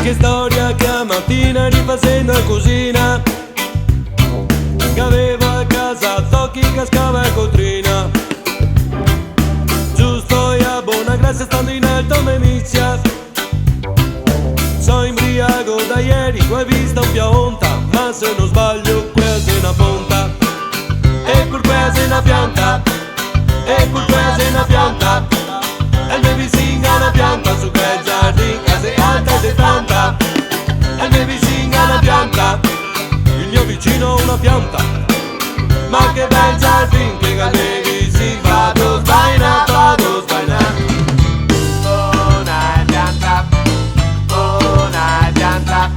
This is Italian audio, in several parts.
Che storia che a mattina rifacendo in cucina, che aveva a casa tocchi, cascava e cotrina. Giusto e a buona grazia stando in alto me inizia. So imbriaco da ieri, qua hai visto un pionta, ma se non sbaglio quasi una punta. E pur quasi una pianta, e pur quasi una pianta. E il mio vicino ha una pianta su quel giardino, case alta e 70. E il mio vicino ha una pianta, il mio vicino ha una pianta. Ma che bel giardino che al mio vicino vado sbaina, vado sbaina. Una pianta, una pianta.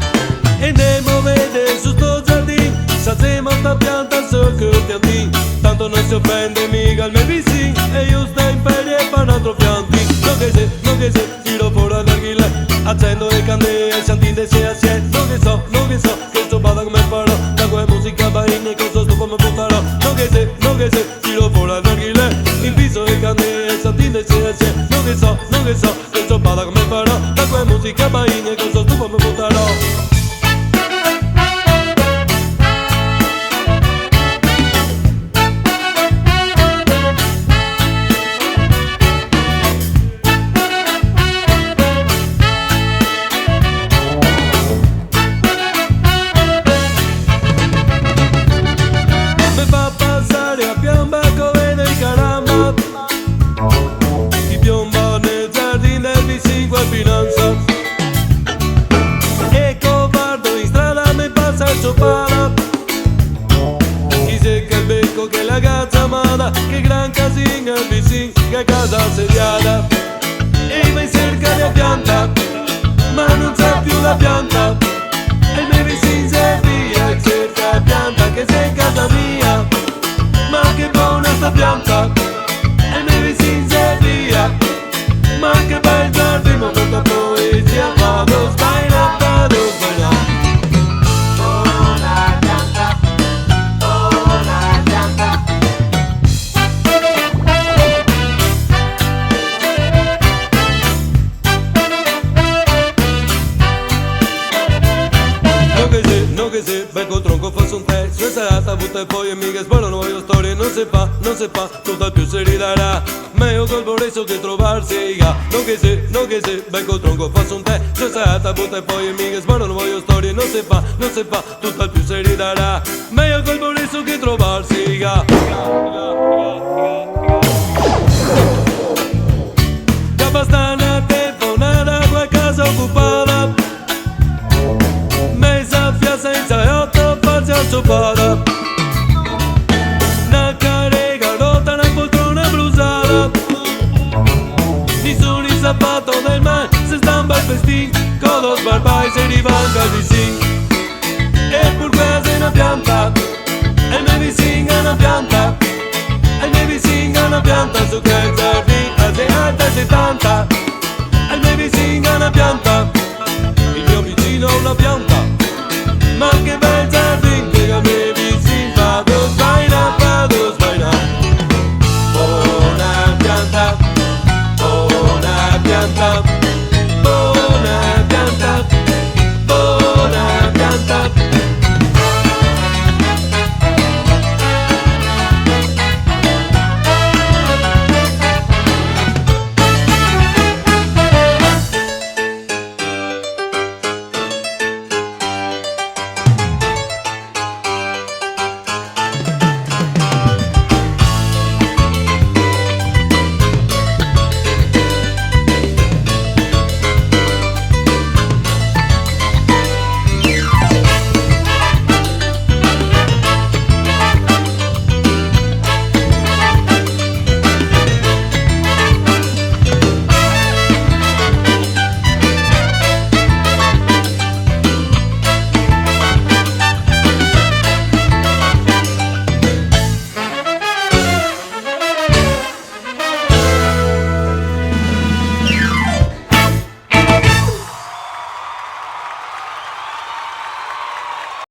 E andiamo a vedere su sto giardino, salziamo sta pianta su quel piantino. Tanto non si offende mica il mio vicino, e io sto in ferie e fa un altro piantino. Non che se, tiro fuori all'arghile, accendo le candele e santine se assieme. Non che so, che sto bada come farò, da quella musica va in e questo stufo mi butterò. Non che se, tiro fuori all'arghile, inviso le candele e santine se assieme. Non che so, che sto bada come farò, da quella musica va in e questo stufo mi butterò. E covardo in strada mi passa il sopara. Chi se che il becco che la cazza amata, che gran casino il vicino che casa assediata. E va in cerca di pianta, ma non c'è più la pianta. E il mio vicino si via in cerca di pianta che sei in casa mia. Ma che buona sta pianta. E il mio vicino si via. Ma che bel giardino, molta poesia. Vado sbaina, vado sbaina. Una pianta, una pianta. No che se, becco tronco fosse un tè. Se serata butta e poi e mica sparano voglio storie. Non si fa, tutto più si ridarà. Meglio col vorreso che trovarsi ga. Non che se, becco tronco fosse un tè. Se serata butta e poi e mica sparano voglio storie. Non si fa, tutto più si ridarà. Meglio col vorreso che trovarsi ga. Già basta una telefonata, qualcosa occupata. Senza otto farsi assopata. Una carica rotta, una poltrona brusata. Nessuno sabato del mare, se stampa il festin. Con lo sbarbai si rivanca il vicino. E pur quasi una pianta, e il mio vicino ha una pianta. E il mio vicino ha una pianta su quel giardino, alta e 70. E il mio vicino ha una pianta.